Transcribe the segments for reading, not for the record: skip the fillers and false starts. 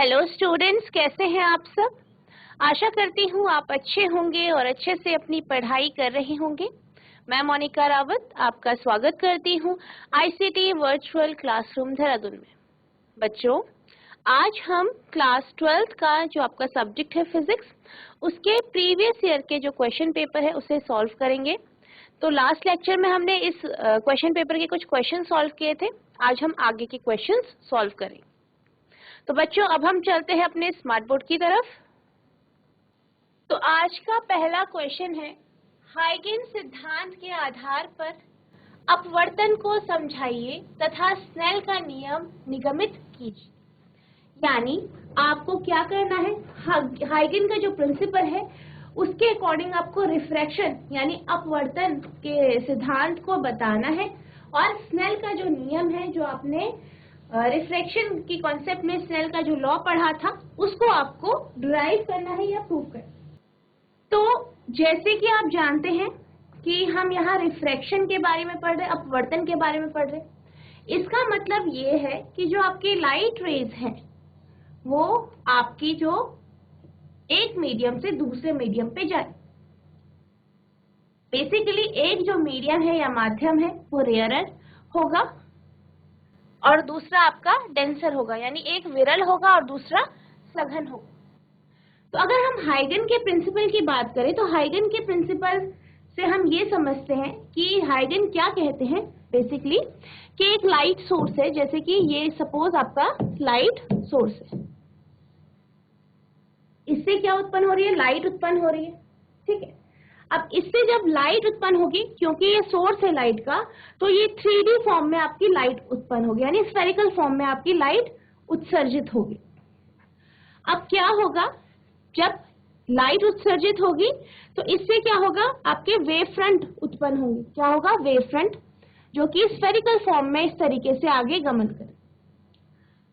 Hello students, कैसे हैं आप सब। आशा करती हूँ आप अच्छे होंगे और अच्छे से अपनी पढ़ाई कर रहे होंगे। मैं मोनिका रावत आपका स्वागत करती हूँ आईसीटी वर्चुअल क्लासरूम देहरादून में। बच्चों, आज हम क्लास 12th का जो आपका सब्जेक्ट है फिजिक्स, उसके प्रीवियस ईयर के जो क्वेश्चन पेपर है उसे सॉल्व करेंगे। तो लास्ट लेक्चर में हमने इस क्वेश्चन पेपर के कुछ क्वेश्चन सॉल्व किए थे। आज हम आगे के क्वेश्चंस सॉल्व करेंगे। तो बच्चों, अब हम चलते हैं अपने स्मार्ट बोर्ड की तरफ। तो आज का पहला क्वेश्चन है, हाइगेन सिद्धांत के आधार पर अपवर्तन को समझाइए तथा स्नेल का नियम निगमित कीजिए। यानी आपको क्या करना है, हाइगेन का जो प्रिंसिपल है उसके अकॉर्डिंग आपको रिफ्रैक्शन यानी अपवर्तन के सिद्धांत को बताना है, और स्नेल का जो नियम है, जो आपने रिफ्रैक्शन की कॉन्सेप्ट में स्नेल का जो लॉ पढ़ा था, उसको आपको डिराइव करना है या प्रूव करना है। तो जैसे कि आप जानते हैं कि हम यहाँ रिफ्रैक्शन के बारे में पढ़ रहे हैं, अपवर्तन के बारे में पढ़ रहे हैं। इसका मतलब ये है कि जो आपकी लाइट रेज हैं वो आपकी जो एक मीडियम से दूसरे मीडियम पे जाए। बेसिकली एक जो मीडियम है या माध्यम है वो रेयरर होगा और दूसरा आपका डेंसर होगा, यानी एक विरल होगा और दूसरा सघन होगा। तो अगर हम हाइगन के प्रिंसिपल की बात करें तो हाइगन के प्रिंसिपल से हम ये समझते हैं कि हाइगन क्या कहते हैं बेसिकली कि एक लाइट सोर्स है, जैसे कि ये सपोज आपका लाइट सोर्स है, इससे क्या उत्पन्न हो रही है, लाइट उत्पन्न हो रही है। ठीक है, अब इससे जब लाइट उत्पन्न होगी, क्योंकि ये सोर्स है लाइट का, तो ये 3D फॉर्म में आपकी लाइट उत्पन्न होगी, यानी स्फेरिकल फॉर्म में आपकी लाइट उत्सर्जित होगी। अब क्या होगा, जब लाइट उत्सर्जित होगी तो इससे क्या होगा, आपके वेव फ्रंट उत्पन्न होंगे। क्या होगा, वेव फ्रंट, जो कि स्फेरिकल फॉर्म में इस तरीके से आगे गमन करे।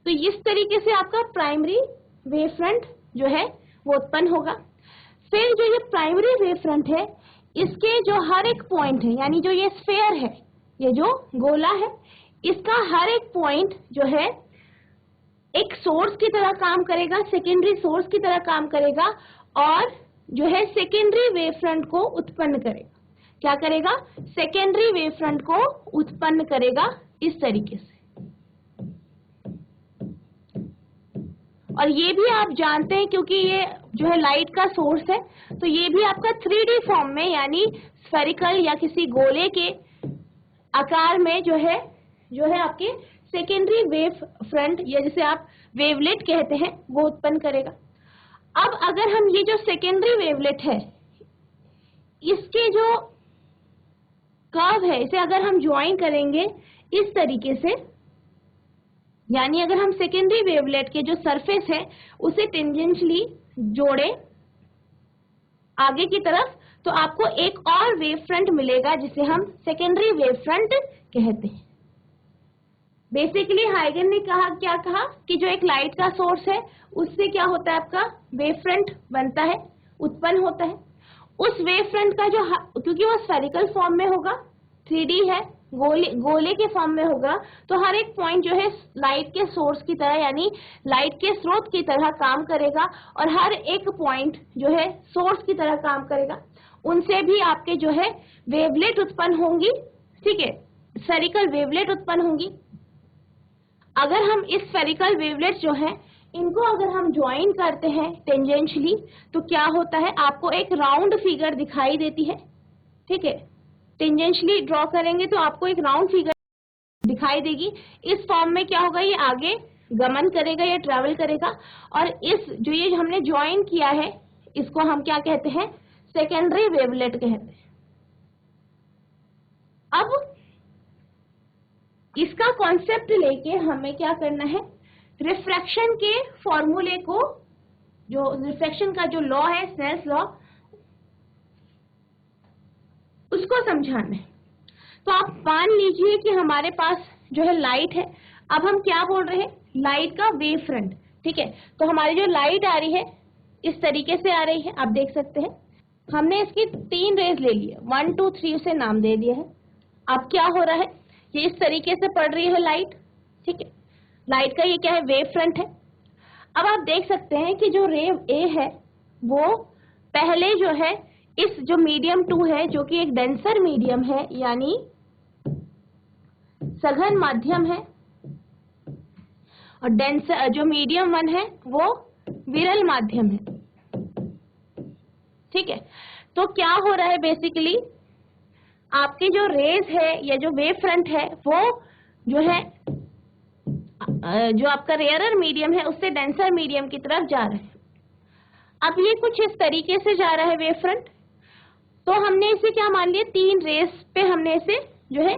तो इस तरीके से आपका प्राइमरी वेव फ्रंट जो है वो उत्पन्न होगा। फिर जो ये प्राइमरी वेव फ्रंट है, इसके जो हर एक पॉइंट है, यानी जो ये स्फेयर है, ये जो गोला है, इसका हर एक पॉइंट जो है एक सोर्स की तरह काम करेगा, सेकेंडरी सोर्स की तरह काम करेगा, और जो है सेकेंडरी वेव फ्रंट को उत्पन्न करेगा। क्या करेगा, सेकेंडरी वेव फ्रंट को उत्पन्न करेगा इस तरीके से। और ये भी आप जानते हैं, क्योंकि ये जो है लाइट का सोर्स है, तो ये भी आपका 3D फॉर्म में, यानी स्फेरिकल या किसी गोले के आकार में जो है आपके सेकेंडरी वेव फ्रंट, या जिसे आप वेवलेट कहते हैं, वो उत्पन्न करेगा। अब अगर हम ये जो सेकेंडरी वेवलेट है, इसके जो कर्व है, इसे अगर हम ज्वाइन करेंगे इस तरीके से, यानी अगर हम सेकेंडरी वेवलेट के जो सरफेस है उसे टेंजेंशियली जोड़े आगे की तरफ, तो आपको एक और वेव फ्रंट मिलेगा जिसे हम सेकेंडरी वेव फ्रंट कहते हैं। बेसिकली हाइगन ने क्या कहा कि जो एक लाइट का सोर्स है उससे क्या होता है, आपका वेव फ्रंट बनता है, उत्पन्न होता है। उस वेव फ्रंट का जो, क्योंकि वो स्फेरिकल फॉर्म में होगा, 3D है, गोले के फॉर्म में होगा, तो हर एक पॉइंट जो है लाइट के सोर्स की तरह, यानी लाइट के स्रोत की तरह काम करेगा, और हर एक पॉइंट जो है सोर्स की तरह काम करेगा। उनसे भी आपके जो है वेवलेट उत्पन्न होंगी। ठीक है, स्फेरिकल वेवलेट उत्पन्न होंगी। अगर हम इस स्फेरिकल वेवलेट्स जो हैं इनको अगर हम ज्वाइन करते हैं टेंजेंशियली, तो क्या होता है, आपको एक राउंड फिगर दिखाई देती है। ठीक है, टेंजेंशियली ड्रॉ करेंगे तो आपको एक राउंड फिगर दिखाई देगी। इस फॉर्म में क्या होगा, ये आगे गमन करेगा या ट्रैवल करेगा, और इस जो ये हमने ज्वाइन किया है इसको हम क्या कहते हैं, सेकेंडरी वेवलेट कहते हैं। अब इसका कॉन्सेप्ट लेके हमें क्या करना है, रिफ्रैक्शन के फॉर्मूले को, जो रिफ्रैक्शन का जो लॉ है, स्नेल्स लॉ, उसको समझाना है। तो आप मान लीजिए कि हमारे पास जो है लाइट है। अब हम क्या बोल रहे हैं, लाइट का वेव फ्रंट। ठीक है, तो हमारी जो लाइट आ रही है इस तरीके से आ रही है, आप देख सकते हैं। हमने इसकी 3 रेज ले ली है, 1 2 3 उसे नाम दे दिया है। अब क्या हो रहा है, ये इस तरीके से पड़ रही है लाइट। ठीक है, लाइट का ये क्या है, वेव फ्रंट है। अब आप देख सकते हैं कि जो रे ए है वो पहले जो है इस जो मीडियम 2 है जो कि एक डेंसर मीडियम है यानी सघन माध्यम है, और डेंसर जो मीडियम 1 है वो विरल माध्यम है। ठीक है, तो क्या हो रहा है बेसिकली, आपके जो रेज है या जो वेव फ्रंट है वो जो है जो आपका रेयरर मीडियम है उससे डेंसर मीडियम की तरफ जा रहा है। अब ये कुछ इस तरीके से जा रहा है वेव फ्रंट, तो हमने इसे क्या मान लिया, 3 रेस पे हमने इसे जो है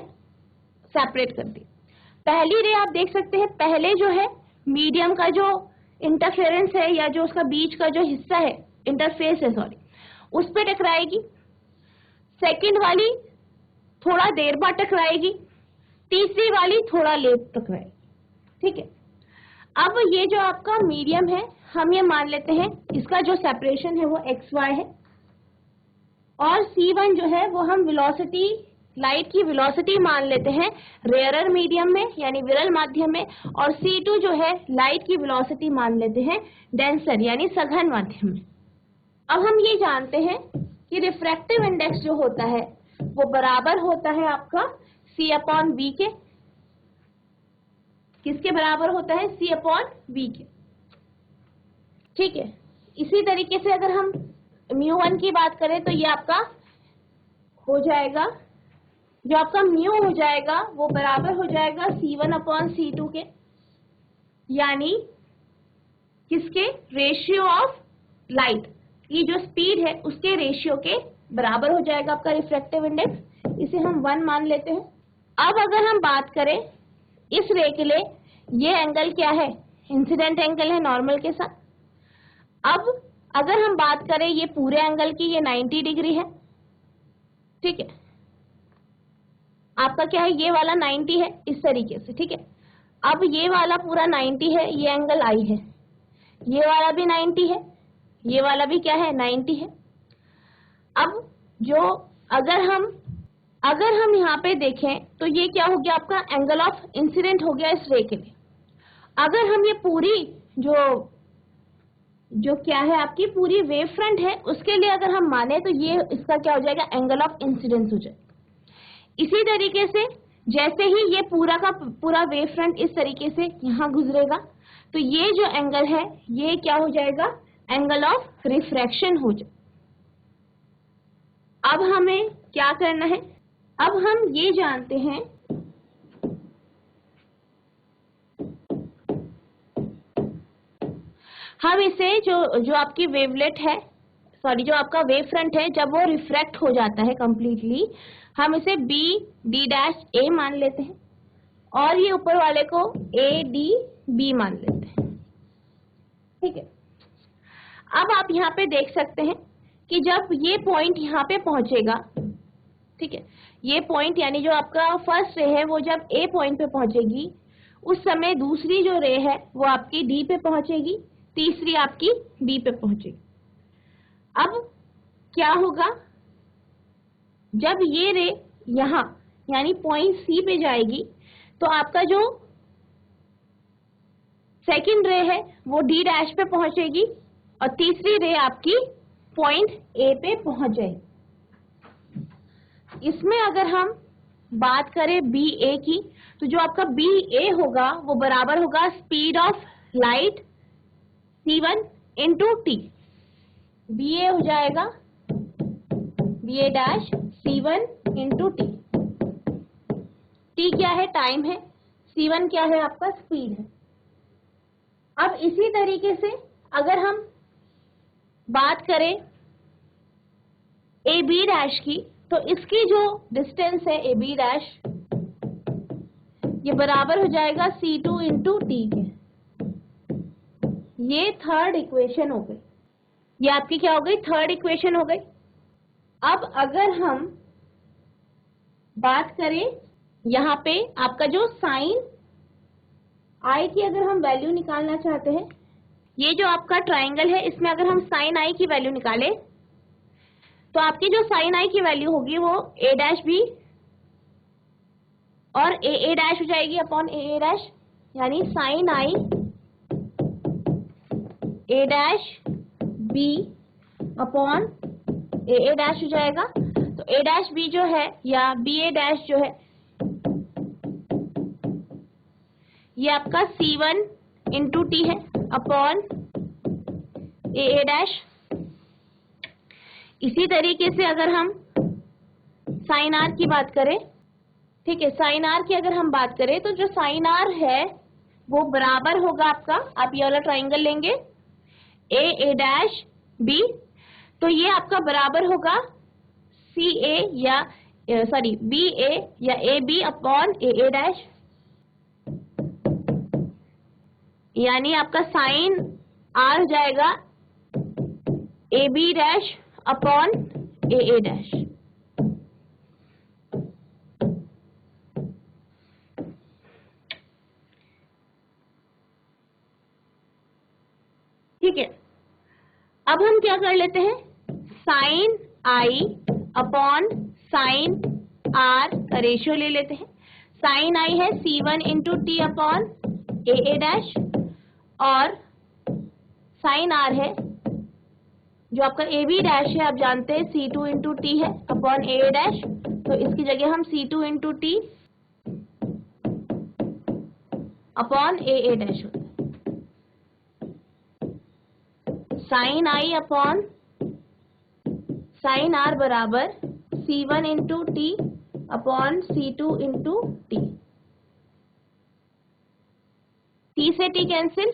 सेपरेट कर दी। पहली रे आप देख सकते हैं पहले जो है मीडियम का जो इंटरफेरेंस है या जो उसका बीच का जो हिस्सा है, इंटरफेस है सॉरी, उस पे टकराएगी। सेकंड वाली थोड़ा देर बाद टकराएगी, तीसरी वाली थोड़ा लेट टकराएगी। ठीक है, अब ये जो आपका मीडियम है हम ये मान लेते हैं इसका जो सेपरेशन है वो xy है, और c1 जो है वो हम वेलोसिटी, लाइट की वेलोसिटी मान लेते हैं रेयरर मीडियम में यानी विरल माध्यम में, और c2 जो है लाइट की वेलोसिटी मान लेते हैं डेंसर यानी सघन माध्यम में। अब हम ये जानते हैं कि रिफ्रैक्टिव इंडेक्स जो होता है वो बराबर होता है आपका c/v के। किसके बराबर होता है, c/v के। ठीक है, इसी तरीके से अगर हम μ1 की बात करें तो ये आपका हो जाएगा, जो आपका म्यू हो जाएगा वो बराबर हो जाएगा c1/c2 के, यानी किसके, रेशियो ऑफ लाइट, ये जो स्पीड है उसके रेशियो के बराबर हो जाएगा आपका रिफ्रैक्टिव इंडेक्स। इसे हम 1 मान लेते हैं। अब अगर हम बात करें इस रे के लिए, ये एंगल क्या है, इंसिडेंट एंगल है नॉर्मल के साथ। अब अगर हम बात करें ये पूरे एंगल की, ये 90 डिग्री है। ठीक है, आपका क्या है, ये वाला 90 है इस तरीके से। ठीक है, अब ये वाला पूरा 90 है, ये एंगल आई है, ये वाला भी 90 है, ये वाला भी क्या है 90 है। अब जो अगर हम यहाँ पे देखें तो ये क्या हो गया, आपका एंगल ऑफ इंसिडेंट हो गया इस रे के लिए। अगर हम ये पूरी जो क्या है आपकी पूरी वेव फ्रंट है उसके लिए अगर हम माने तो ये इसका क्या हो जाएगा, एंगल ऑफ इंसिडेंस हो जाएगा। इसी तरीके से जैसे ही ये पूरा का पूरा वेव फ्रंट इस तरीके से यहाँ गुजरेगा तो ये जो एंगल है ये क्या हो जाएगा, एंगल ऑफ रिफ्रैक्शन हो जाएगा। अब हमें क्या करना है, अब हम ये जानते हैं हम इसे जो आपकी वेवलेट है, सॉरी जो आपका वेव फ्रंट है, जब वो रिफ्रैक्ट हो जाता है कंप्लीटली, हम इसे बी डी डैश ए मान लेते हैं, और ये ऊपर वाले को ए डी बी मान लेते हैं। ठीक है, अब आप यहाँ पे देख सकते हैं कि जब ये पॉइंट यहाँ पे पहुंचेगा, ठीक है, ये पॉइंट यानी जो आपका फर्स्ट रे है वो जब ए पॉइंट पे पहुंचेगी उस समय दूसरी जो रे है वो आपकी डी पे पहुंचेगी, तीसरी आपकी बी पे पहुंचेगी। अब क्या होगा, जब ये रे यहाँ यानी पॉइंट सी पे जाएगी तो आपका जो सेकंड रे है वो डी डैश पे पहुंचेगी, और तीसरी रे आपकी पॉइंट ए पे पहुंच जाएगी। इसमें अगर हम बात करें बी ए की, तो जो आपका बी ए होगा वो बराबर होगा speed of light c1 into T. B A हो जाएगा B A dash c1 into T. T क्या है, टाइम है, c1 क्या है आपका स्पीड है। अब इसी तरीके से अगर हम बात करें ए बी डैश की, तो इसकी जो डिस्टेंस है ए बी डैश ये बराबर हो जाएगा c2 इंटू टी के। ये थर्ड इक्वेशन हो गई, ये आपकी क्या हो गई, थर्ड इक्वेशन हो गई। अब अगर हम बात करें यहाँ पे आपका जो साइन आई की अगर हम वैल्यू निकालना चाहते हैं, ये जो आपका ट्राइंगल है इसमें अगर हम साइन आई की वैल्यू निकालें तो आपकी जो साइन आई की वैल्यू होगी वो ए डैश बी और ए डैश हो जाएगी अपॉन ए डैश, यानी sign I A dash B upon A dash हो जाएगा। तो ए डैश बी जो है या बी ए डैश जो है ये आपका C1 इंटू टी है अपॉन ए डैश। इसी तरीके से अगर हम साइन आर की बात करें, ठीक है, साइन आर की अगर हम बात करें तो जो साइन आर है वो बराबर होगा आपका, आप ये वाला ट्राइंगल लेंगे ए डैश बी, तो ये आपका बराबर होगा सी ए या सॉरी बी ए या A B upon A dash, यानी आपका साइन आर हो जाएगा A B dash upon A dash. ठीक है, अब हम क्या कर लेते हैं, साइन आई अपॉन साइन आर का रेशियो ले लेते हैं। साइन आई है C1 into T upon A dash और साइन आर है जो आपका ए बी डैश है, आप जानते हैं C2 इंटू टी है अपॉन ए डैश, तो इसकी जगह हम C2 into T upon A dash होता है। Sine I upon sine are बराबर C1 into T upon C2 into T. T से T cancel,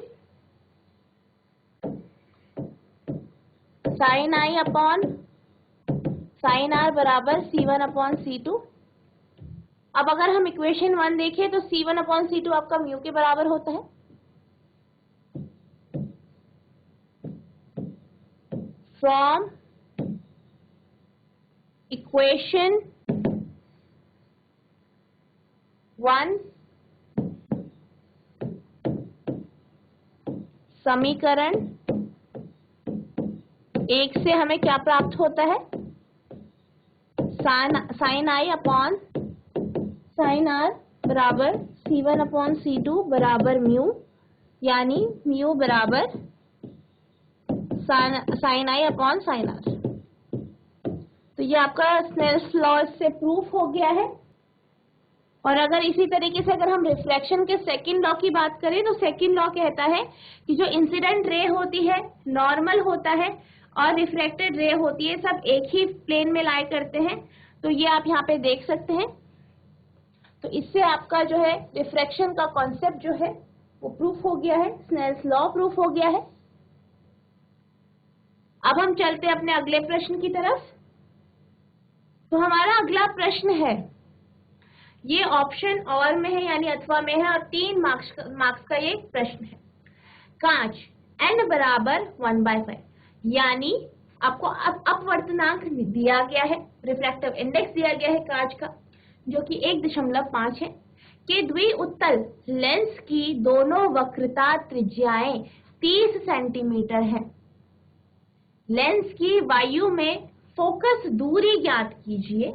sine I upon sine are बराबर C1 अपॉन C2। अब अगर हम इक्वेशन 1 देखें तो C1 अपॉन C2 आपका म्यू के बराबर होता है। फ्रॉम इक्वेशन 1 समीकरण 1 से हमें क्या प्राप्त होता है, sine I upon sine are बराबर C1 अपॉन C2 बराबर म्यू, यानी म्यू बराबर साइन आई अपॉन साइन आर। तो ये आपका स्नेल्स लॉ से प्रूफ हो गया है। और अगर इसी तरीके से अगर हम रिफ्लेक्शन के सेकंड लॉ की बात करें तो सेकंड लॉ कहता है कि जो इंसिडेंट रे होती है नॉर्मल होता है और रिफ्लेक्टेड रे होती है सब एक ही प्लेन में लाई करते हैं। तो ये आप यहाँ पे देख सकते हैं। तो इससे आपका जो है रिफ्रैक्शन का कॉन्सेप्ट जो है वो प्रूफ हो गया है, स्नेल्स लॉ प्रूफ हो गया है। अब हम चलते हैं अपने अगले प्रश्न की तरफ। तो हमारा अगला प्रश्न है, ये ऑप्शन और में है यानी अथवा में है और 3 मार्क्स का ये प्रश्न है। कांच n बराबर 1/5, यानी आपको अपवर्तनांक दिया गया है, रिफ्रैक्टिव इंडेक्स दिया गया है कांच का जो कि 1.5 है, कि द्विउत्तल लेंस की दोनों वक्रता त्रिज्याएं 30 सेंटीमीटर है। लेंस की वायु में फोकस दूरी ज्ञात कीजिए।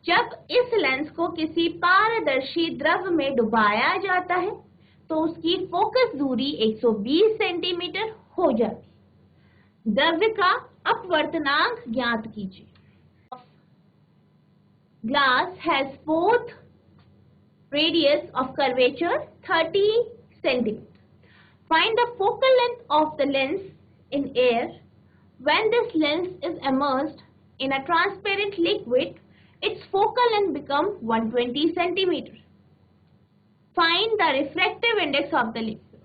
जब इस लेंस को किसी पारदर्शी द्रव में डुबाया जाता है तो उसकी फोकस दूरी 120 सेंटीमीटर हो जाती है। द्रव्य का अपवर्तनांक ज्ञात कीजिए। Glass has both radius of curvature 30 centimetre. Find the focal length of the lens in air when this lens is immersed in a transparent liquid. Its focal length become 120 centimeter. Find the refractive index of the liquid.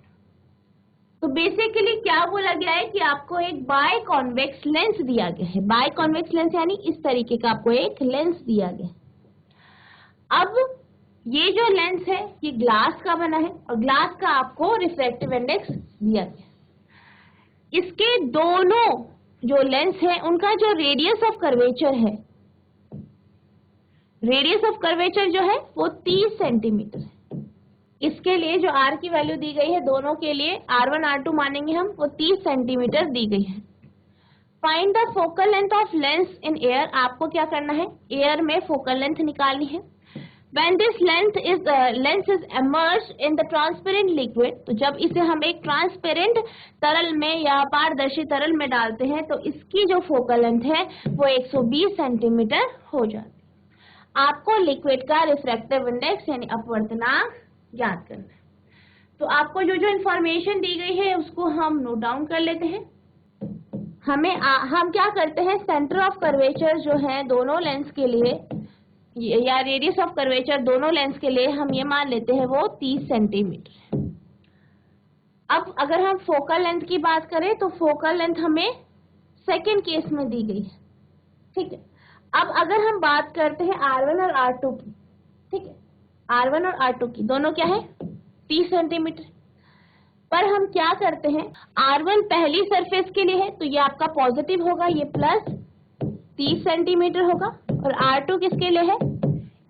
तो basically क्या बोला गया है कि आपको एक by convex lens दिया गया है। बाय कॉन्वेक्स लेंस यानी इस तरीके का आपको एक लेंस दिया गया है। अब ये जो लेंस है ये ग्लास का बना है और ग्लास का आपको रिफ्रैक्टिव इंडेक्स दिया गया है। इसके दोनों जो लेंस है उनका जो रेडियस ऑफ कर्वेचर है, रेडियस ऑफ कर्वेचर जो है वो 30 सेंटीमीटर है। इसके लिए जो r की वैल्यू दी गई है दोनों के लिए r1 r2 मानेंगे हम, वो 30 सेंटीमीटर दी गई है। Find the focal length of lens in air. आपको क्या करना है, एयर में फोकल लेंथ निकालनी है। When this lens is immersed in the transparent liquid, तो जब इसे हम एक ट्रांसपेरेंट तरल में या पारदर्शी तरल में डालते हैं तो इसकी जो फोकल लेंथ है वो 120 सेंटीमीटर हो जाती है। आपको लिक्विड का रिफ्रैक्टिव इंडेक्स यानी अपवर्तनांक ज्ञात करना है। तो आपको जो जो इंफॉर्मेशन दी गई है उसको हम नोट डाउन कर लेते हैं। हम क्या करते हैं, सेंटर ऑफ कर्वेचर जो है दोनों लेंस के लिए या रेडियस ऑफ कर्वेचर दोनों लेंस के लिए हम ये मान लेते हैं वो 30 सेंटीमीटर। अब अगर हम फोकल लेंथ की बात करें तो फोकल लेंथ हमें सेकंड केस में दी गई है, ठीक है। अब अगर हम बात करते हैं R1 और R2 की, ठीक है, R1 और R2 की दोनों क्या है 30 सेंटीमीटर। पर हम क्या करते हैं, R1 पहली सरफेस के लिए है तो ये आपका पॉजिटिव होगा, ये प्लस 30 सेंटीमीटर होगा, और R2 किसके लिए है,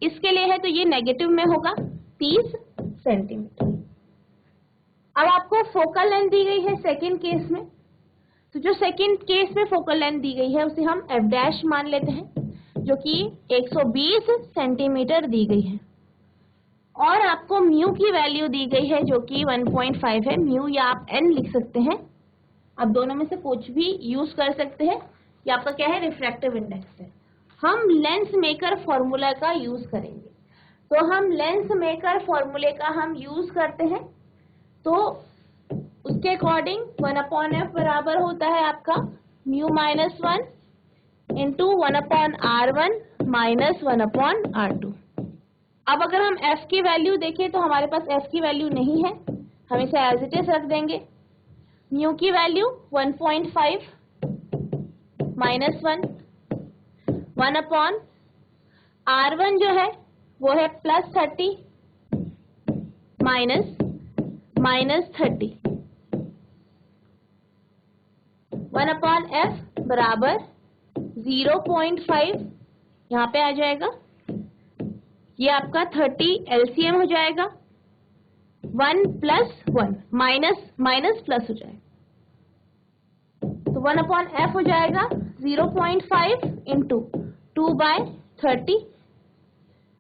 इसके लिए है तो ये नेगेटिव में होगा 30 सेंटीमीटर। अब आपको फोकल लेंथ दी गई है सेकंड केस में, तो जो सेकंड केस में फोकल लेंथ दी गई है उसे हम f डैश मान लेते हैं, जो कि 120 सेंटीमीटर दी गई है। और आपको म्यू की वैल्यू दी गई है जो कि 1.5 है, म्यू या आप n लिख सकते हैं, आप दोनों में से कुछ भी यूज कर सकते हैं। ये आपका क्या है, रिफ्रैक्टिव इंडेक्स है। हम लेंस मेकर फॉर्मूला का यूज करेंगे, तो हम लेंस मेकर फॉर्मूले का हम यूज करते हैं, तो उसके अकॉर्डिंग 1/f बराबर होता है आपका mu minus 1 into 1/r1 minus 1/r2। अब अगर हम f की वैल्यू देखें तो हमारे पास f की वैल्यू नहीं है, हम इसे एज इट इज रख देंगे। म्यू की वैल्यू 1.5 माइनस 1/r1 जो है वो है प्लस 30 माइनस -30, 1/f बराबर 0.5 यहाँ पे आ जाएगा, ये आपका 30 LCM हो जाएगा, 1 + 1 माइनस प्लस हो जाएगा, तो 1/f हो जाएगा 0.5 इंटू 2/30,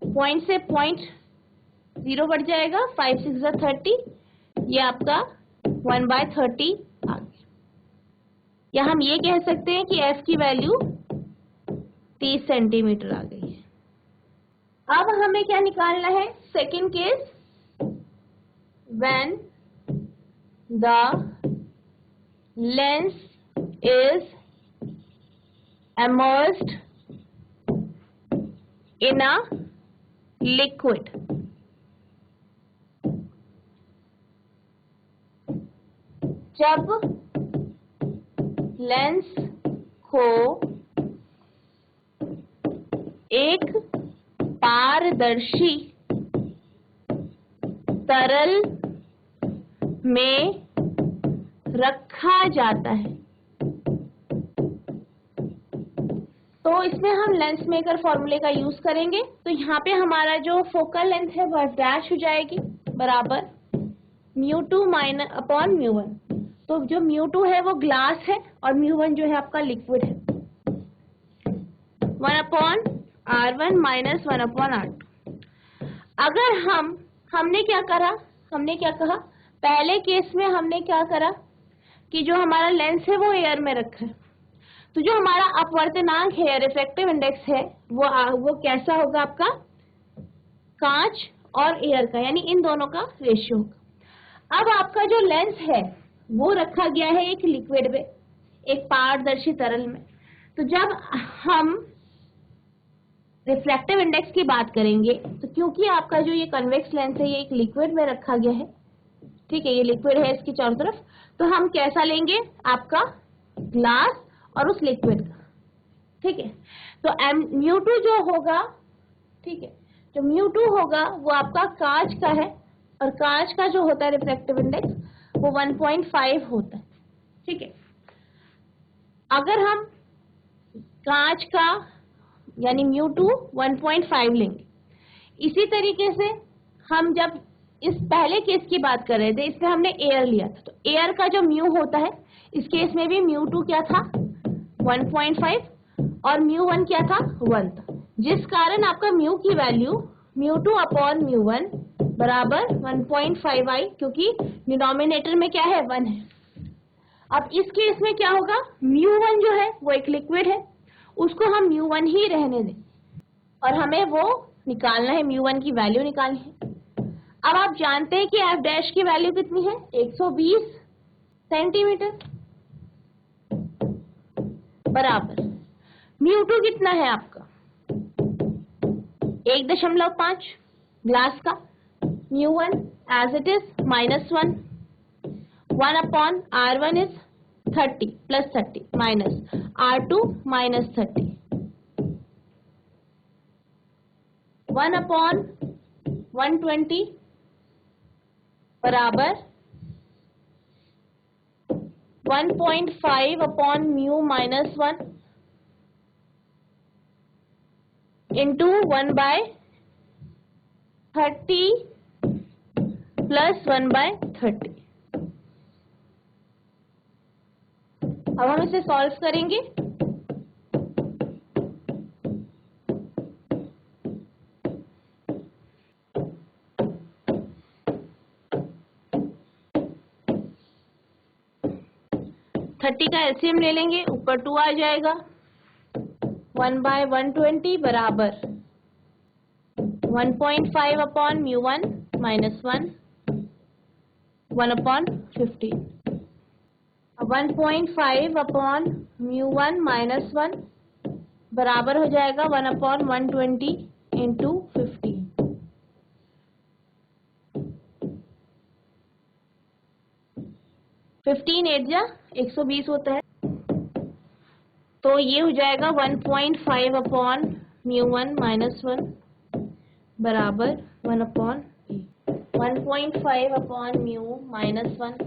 पॉइंट से पॉइंट 0 बढ़ जाएगा, 5 6 30, ये आपका 1/30 आ गया। या हम ये कह सकते हैं कि f की वैल्यू 30 सेंटीमीटर आ गई है। अब हमें क्या निकालना है, second case, when the lens is immersed in a liquid। जब लेंस को एक पारदर्शी तरल में रखा जाता है, तो इसमें हम लेंस मेकर फॉर्मूले का यूज करेंगे। तो यहाँ पे हमारा जो फोकल लेंथ है वह डैश हो जाएगी बराबर μ2 अपॉन μ1। तो जो μ2 है वो ग्लास है और μ1 जो है आपका लिक्विड है, 1/r1 माइनस 1/r2। अगर हमने क्या कहा, पहले केस में हमने क्या करा कि जो हमारा लेंस है वो एयर में रखा है, तो जो हमारा अपवर्तनांक है, रिफ्रैक्टिव इंडेक्स है, वो कैसा होगा आपका, कांच और एयर का, यानी इन दोनों का रेशियो होगा। अब आपका जो लेंस है वो रखा गया है एक लिक्विड में, एक पारदर्शी तरल में, तो जब हम रिफ्रैक्टिव इंडेक्स की बात करेंगे तो क्योंकि आपका जो ये कन्वेक्स लेंस है ये एक लिक्विड में रखा गया है, ठीक है, ये लिक्विड है इसकी चारों तरफ, तो हम कैसा लेंगे, आपका ग्लास और उस लिक्विड का, ठीक है। तो μ2 जो होगा, ठीक है, जो μ2 होगा वो आपका कांच का है, और कांच का जो होता है रिफ्रैक्टिव इंडेक्स वो 1.5 होता है, ठीक है। अगर हम कांच का यानी μ2 1.5 लेंगे, इसी तरीके से हम जब इस पहले केस की बात कर रहे थे, इसमें हमने एयर लिया था, तो एयर का जो म्यू होता है इस केस में भी μ2 क्या था 1.5 और μ1 क्या था 1 था, जिस कारण आपका म्यू की वैल्यू μ2 अपॉन μ1 बराबर 1.5i, क्योंकि डिनोमिनेटर में क्या है 1 है। अब इस केस में क्या होगा, μ1 जो है वो एक लिक्विड है, उसको हम μ1 ही रहने दें और हमें वो निकालना है, μ1 की वैल्यू निकालनी है। अब आप जानते हैं कि एफ डैश की वैल्यू कितनी है, 120 सेंटीमीटर बराबर μ2 कितना है आपका 1.5 ग्लास का, μ1 as it is -1, 1 upon R1 is 30 plus 30 minus R2 minus 30, 1 upon 120 बराबर 1.5 upon mu minus 1 into 1/30 plus 1/30। अब हम इसे सॉल्व करेंगे। थर्टी का एलसीएम ले लेंगे, ऊपर 2 आ जाएगा, 1/120 बराबर 1.5 upon μ1 minus 1, 1 upon 15, 1.5 upon μ1 minus 1 बराबर हो जाएगा 1 अपॉन 120 इंटू 15। 15 8 जा 120 होता है, तो ये हो जाएगा 1.5 अपॉन μ1 माइनस 1 बराबर 1 upon 1.5 upon mu minus 1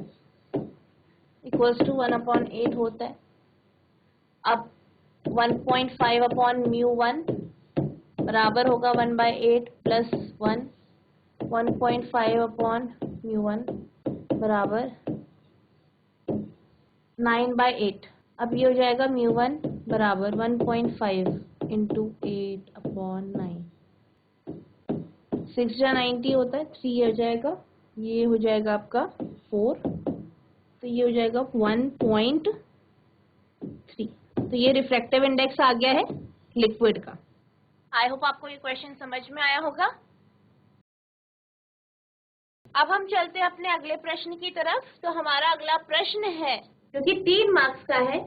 equals to 1 upon 8 होता है। अब 1.5 अपॉन μ1 बराबर होगा 1/8 प्लस 1, 1.5 अपॉन μ1 बराबर 9/8। अब ये हो जाएगा μ1 बराबर 1.5 इंटू 8 अपॉन 9, 6 जा 90 होता है, 3 हो जाएगा, ये हो जाएगा आपका 4, तो ये हो जाएगा 1.3। तो ये रिफ्रैक्टिव इंडेक्स आ गया है लिक्विड का। आई होप आपको ये क्वेश्चन समझ में आया होगा। अब हम चलते हैं अपने अगले प्रश्न की तरफ। तो हमारा अगला प्रश्न है जो कि 3 मार्क्स का है,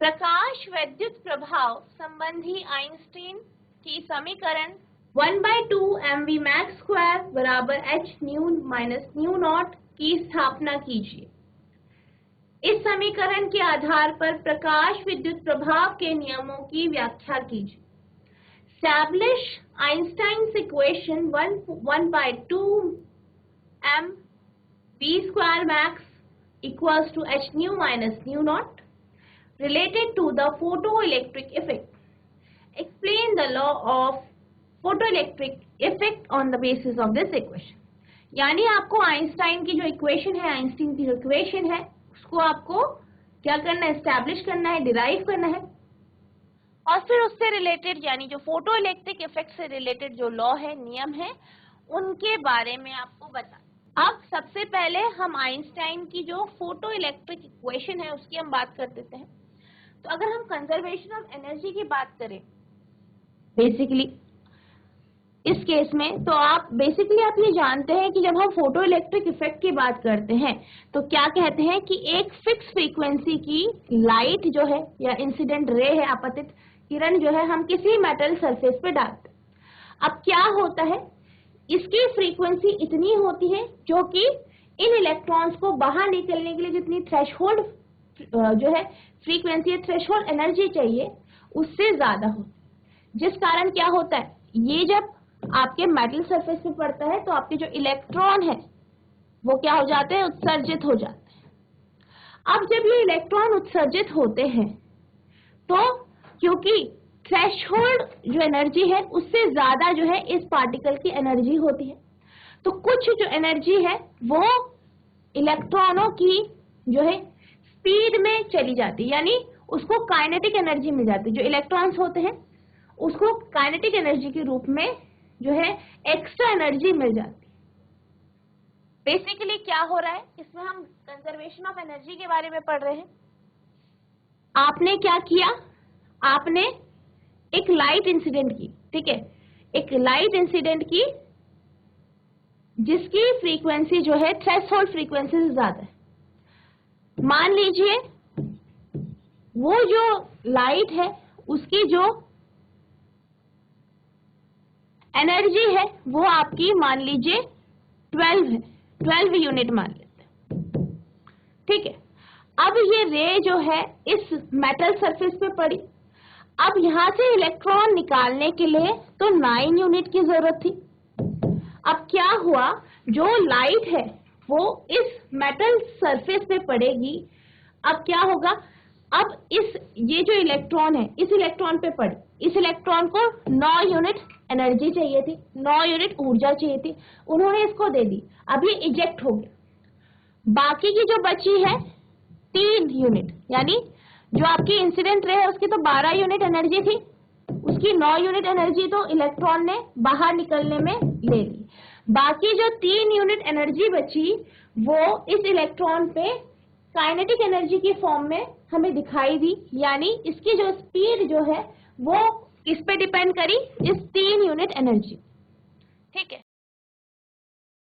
प्रकाश विद्युत प्रभाव संबंधी आइंस्टीन की समीकरण 1/2 mv मैक्स स्क्वायर बराबर h new minus new not की स्थापना कीजिए। इस समीकरण के आधार पर प्रकाश विद्युत प्रभाव के नियमों की व्याख्या कीजिए। Establish Einstein's equation 1/2 m v square max equals to h nu minus nu naught related to the photoelectric effect. Explain the law of photoelectric effect on the basis of this equation. यानी आपको Einstein की जो equation है, Einstein की जो equation है, उसको आपको क्या करना है, एस्टैब्लिश करना है, डिराइव करना है, और फिर उससे रिलेटेड यानी जो फोटो इलेक्ट्रिक इफेक्ट से रिलेटेड जो लॉ है, नियम है, उनके बारे में आपको बता। अब सबसे पहले हम आइंस्टाइन की जो फोटो इलेक्ट्रिक इक्वेशन है उसकी हम बात कर देते हैं। तो अगर हम कंजर्वेशन ऑफ एनर्जी की बात करें बेसिकली इस केस में, तो आप ये जानते हैं कि जब हम फोटो इलेक्ट्रिक इफेक्ट की बात करते हैं तो क्या कहते हैं कि एक फिक्स फ्रीक्वेंसी की लाइट जो है या इंसिडेंट रे है, आपतित किरण जो है, हम किसी मेटल सरफेस पे डालते हैं। अब क्या होता है, इसकी फ्रीक्वेंसी इतनी होती है जो कि इन इलेक्ट्रॉन्स को बाहर निकलने के लिए जितनी थ्रेशहोल्ड जो है फ्रीक्वेंसी या थ्रेशहोल्ड एनर्जी चाहिए उससे ज्यादा होती है, जिस कारण क्या होता है, ये जब आपके मेटल सरफेस पे पड़ता है तो आपके जो इलेक्ट्रॉन है वो क्या हो जाते हैं, उत्सर्जित हो जाते हैं। अब जब ये इलेक्ट्रॉन उत्सर्जित होते हैं तो क्योंकि थ्रेशहोल्ड जो एनर्जी है उससे ज्यादा जो है इस पार्टिकल की एनर्जी होती है, तो कुछ जो एनर्जी है वो इलेक्ट्रॉनों की जो है स्पीड में चली जाती है, यानी उसको काइनेटिक एनर्जी मिल जाती है। जो इलेक्ट्रॉन्स होते हैं उसको काइनेटिक एनर्जी के रूप में जो है एक्स्ट्रा एनर्जी मिल जाती है। बेसिकली क्या हो रहा है, इसमें हम कंजर्वेशन ऑफ एनर्जी के बारे में पढ़ रहे हैं। आपने क्या किया, आपने एक लाइट इंसिडेंट की, ठीक है, एक लाइट इंसिडेंट की जिसकी फ्रीक्वेंसी जो है थ्रेशोल्ड फ्रीक्वेंसी से ज्यादा है। मान लीजिए वो जो लाइट है उसकी जो एनर्जी है वो आपकी मान लीजिए 12 है, 12 यूनिट मान लेते हैं, ठीक है। अब ये रे जो है इस मेटल सरफेस पे पड़ी, अब यहां से इलेक्ट्रॉन निकालने के लिए तो 9 यूनिट की जरूरत थी। अब क्या हुआ, जो लाइट है वो इस मेटल सरफेस पे पड़ेगी, अब क्या होगा, अब ये जो इलेक्ट्रॉन है इस इलेक्ट्रॉन पे पड़े, इस इलेक्ट्रॉन को 9 यूनिट एनर्जी चाहिए थी, 9 यूनिट ऊर्जा चाहिए थी, उन्होंने इसको दे दी, अब ये इजेक्ट हो गया। बाकी की जो बची है 3 यूनिट, यानी जो आपकी इंसिडेंट रे है उसकी तो 12 यूनिट एनर्जी थी, उसकी 9 यूनिट एनर्जी तो इलेक्ट्रॉन ने बाहर निकलने में ले ली। बाकी जो 3 यूनिट एनर्जी बची वो इस इलेक्ट्रॉन पे काइनेटिक एनर्जी की फॉर्म में हमें दिखाई दी, यानी इसकी जो स्पीड जो है वो किस पे डिपेंड करी, इस 3 यूनिट एनर्जी, ठीक है।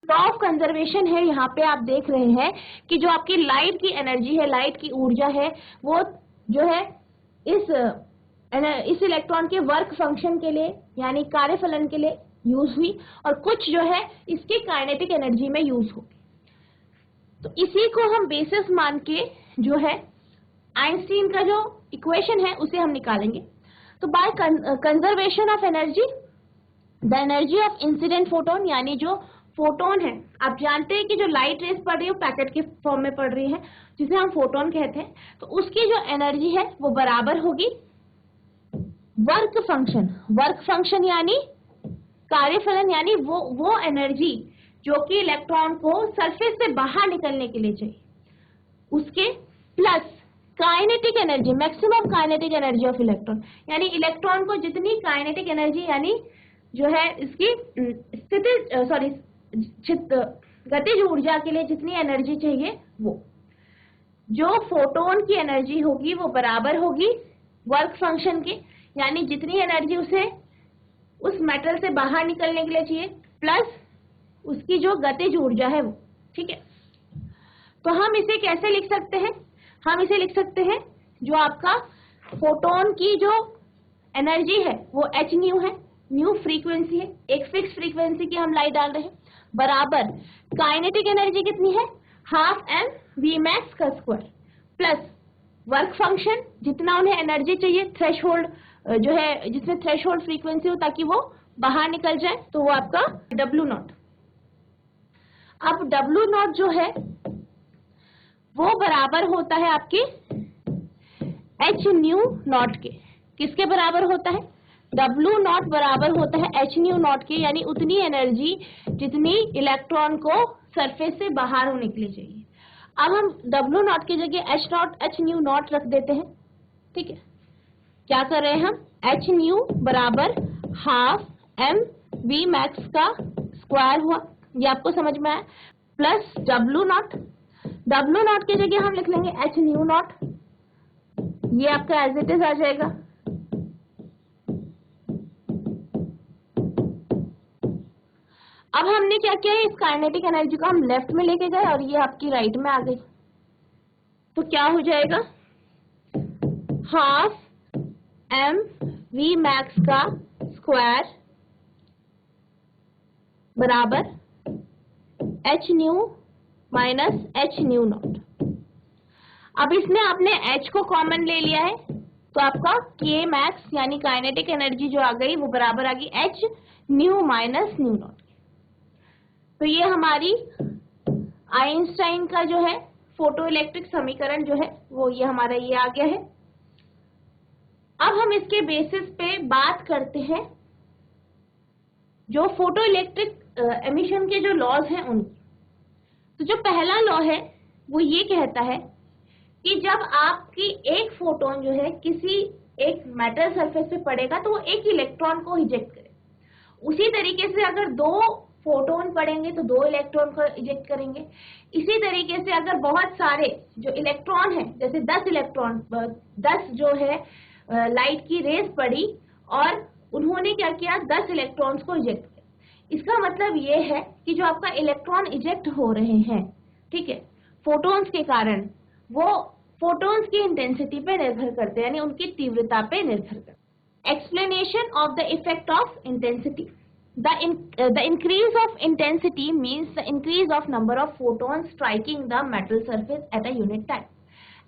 लॉ ऑफ कंजर्वेशन है, यहाँ पे आप देख रहे हैं कि जो आपकी लाइट की एनर्जी है, लाइट की ऊर्जा है, वो जो है इस इलेक्ट्रॉन के वर्क फंक्शन के लिए यानी कार्यफलन के लिए यूज हुई, और कुछ जो है इसके काइनेटिक एनर्जी में यूज होगी। तो इसी को हम बेसिस मान के जो है आइंस्टीन का जो इक्वेशन है उसे हम निकालेंगे। तो by conservation of energy, the energy of incident photon, यानी जो फोटोन है, आप जानते हैं कि जो लाइट रेस पड़ रही है वो पैकेट के फॉर्म में पड़ रही है जिसे हम फोटोन कहते हैं, तो उसकी जो एनर्जी है वो बराबर होगी वर्क फंक्शन, वर्क फंक्शन यानी कार्यफलन, यानी वो एनर्जी जो कि इलेक्ट्रॉन को सरफेस से बाहर निकलने के लिए चाहिए, उसके plus kinetic energy, maximum kinetic energy of electron, यानी इलेक्ट्रॉन को जितनी काइनेटिक एनर्जी यानी जो है इसकी गतिज ऊर्जा के लिए जितनी एनर्जी चाहिए, वो जो फोटोन की एनर्जी होगी वो बराबर होगी वर्क फंक्शन के, यानी जितनी एनर्जी उसे उस मेटल से बाहर निकलने के लिए चाहिए प्लस उसकी जो गतिज ऊर्जा है वो, ठीक है। तो हम इसे कैसे लिख सकते हैं, हम इसे लिख सकते हैं जो आपका फोटोन की जो एनर्जी है वो h न्यू है, न्यू फ्रीक्वेंसी है, एक फिक्स फ्रीक्वेंसी की हम लाइट डाल रहे हैं, बराबर काइनेटिक एनर्जी कितनी है, हाफ एम वी मैक्स का स्क्वायर, प्लस वर्क फंक्शन जितना उन्हें एनर्जी चाहिए, थ्रेशोल्ड जो है जिसमें थ्रेशोल्ड फ्रीक्वेंसी हो ताकि वो बाहर निकल जाए, तो वो आपका W नॉट। अब W नॉट जो है वो बराबर होता है आपके h न्यू नॉट के, किसके बराबर होता है, W नॉट बराबर होता है h न्यू नॉट के, यानी उतनी एनर्जी जितनी इलेक्ट्रॉन को सरफेस से बाहर होने के लिए चाहिए। अब हम W नॉट की जगह h न्यू नॉट रख देते हैं, ठीक है। क्या कर रहे हैं हम, h न्यू बराबर हाफ m v मैक्स का स्क्वायर हुआ, ये आपको समझ में आया, plus W not, W not की जगह हम लिख लेंगे h न्यू नॉट, ये आपका एज इट इज आ जाएगा। अब हमने क्या किया है, इस काइनेटिक एनर्जी को हम लेफ्ट में लेके गए और ये आपकी राइट में आ गई, तो क्या हो जाएगा, हाफ एम वी मैक्स का स्क्वायर बराबर h new minus h new not. अब इसमें आपने h को कॉमन ले लिया है तो आपका k मैक्स यानी काइनेटिक एनर्जी जो आ गई वो बराबर आ गई h new minus new not. तो ये हमारी आइंस्टाइन का जो है फोटो इलेक्ट्रिक समीकरण जो है वो ये हमारा ये आ गया है। अब हम इसके बेसिस पे बात करते हैं जो फोटो इलेक्ट्रिक एमिशन के जो लॉज हैं उनकी। तो जो पहला लॉ है वो ये कहता है कि जब आपकी एक फोटोन जो है किसी एक मेटल सरफेस पे पड़ेगा तो वो एक इलेक्ट्रॉन को इजेक्ट करे, उसी तरीके से अगर 2 फोटोन पड़ेंगे तो 2 इलेक्ट्रॉन को इजेक्ट करेंगे। इसी तरीके से अगर बहुत सारे जो इलेक्ट्रॉन है, जैसे 10 इलेक्ट्रॉन 10 जो है लाइट की रेज पड़ी और उन्होंने क्या किया, 10 इलेक्ट्रॉन्स को इजेक्ट किया। इसका मतलब ये है कि जो आपका इलेक्ट्रॉन इजेक्ट हो रहे हैं, ठीक है, फोटोन्स के कारण, वो फोटोन्स की इंटेंसिटी पे निर्भर करते हैं, यानी उनकी तीव्रता पे निर्भर करते हैं। Explanation of the effect of intensity. The increase of intensity means the increase of number of photons striking the metal surface at a unit time.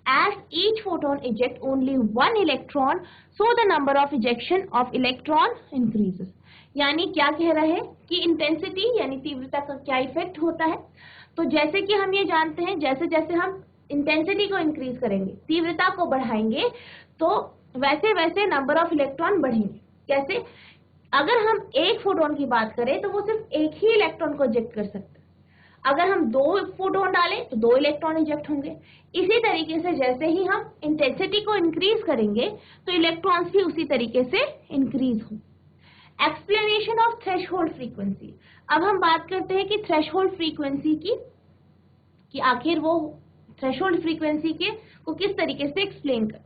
As each photon ejects only one electron, so the number of ejection of electron increases. यानी क्या कह रहे हैं कि intensity यानी तीव्रता का क्या इफेक्ट होता है। तो जैसे कि हम ये जानते हैं, जैसे जैसे हम इंटेंसिटी को इंक्रीज करेंगे, तीव्रता को बढ़ाएंगे, तो वैसे वैसे नंबर ऑफ इलेक्ट्रॉन बढ़ेंगे। कैसे? अगर हम एक फोटोन की बात करें तो वो सिर्फ एक ही इलेक्ट्रॉन को इजेक्ट कर सकते हैं। अगर हम 2 फोटोन डालें तो 2 इलेक्ट्रॉन इजेक्ट होंगे। इसी तरीके से जैसे ही हम इंटेंसिटी को इंक्रीज करेंगे तो इलेक्ट्रॉन्स भी उसी तरीके से इंक्रीज होंगे। Explanation of threshold frequency. अब हम बात करते हैं कि थ्रेशहोल्ड फ्रीक्वेंसी की आखिर वो थ्रेशहोल्ड फ्रीक्वेंसी के को किस तरीके से एक्सप्लेन कर।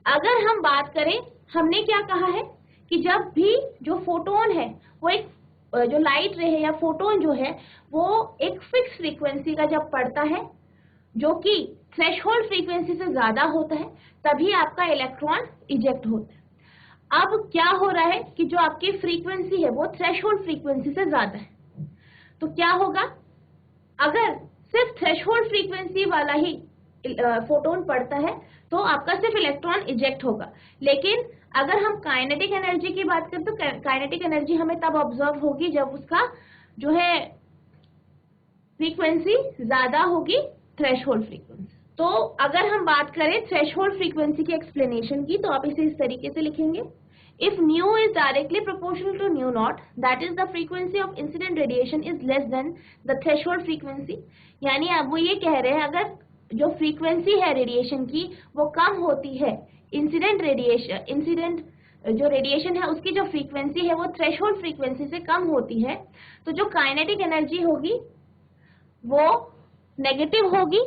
अगर हम बात करें, हमने क्या कहा है कि जब भी जो फोटोन है वो एक जो लाइट रे है या फोटोन जो है वो एक फिक्स फ्रीक्वेंसी का जब पड़ता है जो कि थ्रेशहोल्ड फ्रीक्वेंसी से ज्यादा होता है, तभी आपका इलेक्ट्रॉन इजेक्ट होता है। अब क्या हो रहा है कि जो आपकी फ्रीक्वेंसी है वो थ्रेशहोल्ड फ्रीक्वेंसी से ज्यादा है, तो क्या होगा, अगर सिर्फ थ्रेशहोल्ड फ्रीक्वेंसी वाला ही फोटोन पड़ता है तो आपका सिर्फ इलेक्ट्रॉन इजेक्ट होगा। लेकिन अगर हम काइनेटिक एनर्जी की बात करें तो काइनेटिक एनर्जी हमें तब ऑब्जर्व होगी जब उसका जो है फ्रीक्वेंसी ज्यादा होगी थ्रेशहोल्ड फ्रीक्वेंसी। तो अगर हम बात करें थ्रेशहोल्ड फ्रीक्वेंसी की एक्सप्लेनेशन की, तो आप इसे इस तरीके से लिखेंगे, if nu is directly proportional to nu naught, that is the frequency of incident radiation is less than the threshold frequency। यानी अब वो ये कह रहे हैं अगर जो फ्रीक्वेंसी है रेडिएशन की वो कम होती है, इंसिडेंट जो रेडिएशन है उसकी जो फ्रीक्वेंसी है वो थ्रेशहोल्ड फ्रीक्वेंसी से कम होती है, तो जो काइनेटिक एनर्जी होगी वो नेगेटिव होगी।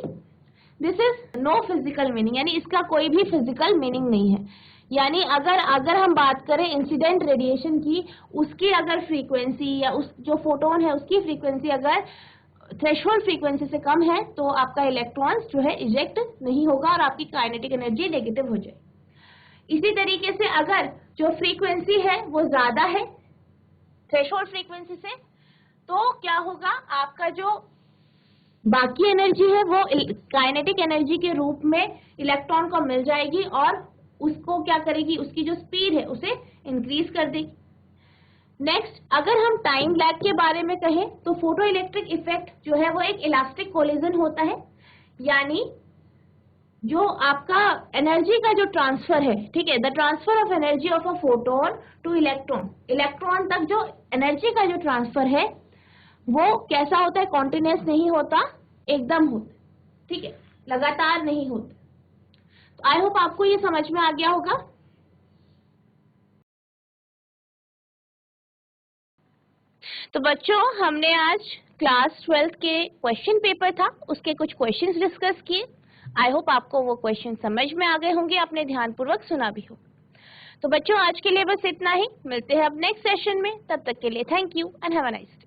This is no physical meaning, यानी इसका कोई भी फिजिकल मीनिंग नहीं है। यानी अगर हम बात करें इंसिडेंट रेडिएशन की, उसकी अगर फ्रीक्वेंसी या उस जो फोटोन है उसकी फ्रीक्वेंसी अगर थ्रेशहोल्ड फ्रीक्वेंसी से कम है तो आपका इलेक्ट्रॉन्स जो है इजेक्ट नहीं होगा और आपकी काइनेटिक एनर्जी नेगेटिव हो जाएगी। इसी तरीके से अगर जो फ्रीक्वेंसी है वो ज्यादा है थ्रेशहोल्ड फ्रीक्वेंसी से, तो क्या होगा, आपका जो बाकी एनर्जी है वो काइनेटिक एनर्जी के रूप में इलेक्ट्रॉन को मिल जाएगी और उसको क्या करेगी, उसकी जो स्पीड है उसे इंक्रीज कर देगी। नेक्स्ट, अगर हम टाइम लैग के बारे में कहें तो फोटो इलेक्ट्रिक इफेक्ट जो है वो एक इलास्टिक कोलिजन होता है, यानी जो आपका एनर्जी का जो ट्रांसफर है, ठीक है, the transfer of energy of a photon two electron, electron तक जो एनर्जी का जो ट्रांसफर है वो कैसा होता है, कॉन्टिन्यूअस नहीं होता, एकदम होता है, ठीक है, लगातार नहीं होता। तो आई होप आपको ये समझ में आ गया होगा। तो बच्चों, हमने आज क्लास 12 के क्वेश्चन पेपर था उसके कुछ क्वेश्चंस डिस्कस किए। आई होप आपको वो क्वेश्चन समझ में आ गए होंगे, आपने ध्यानपूर्वक सुना भी हो। तो बच्चों, आज के लिए बस इतना ही, मिलते हैं अब नेक्स्ट सेशन में, तब तक के लिए thank you and have a nice day.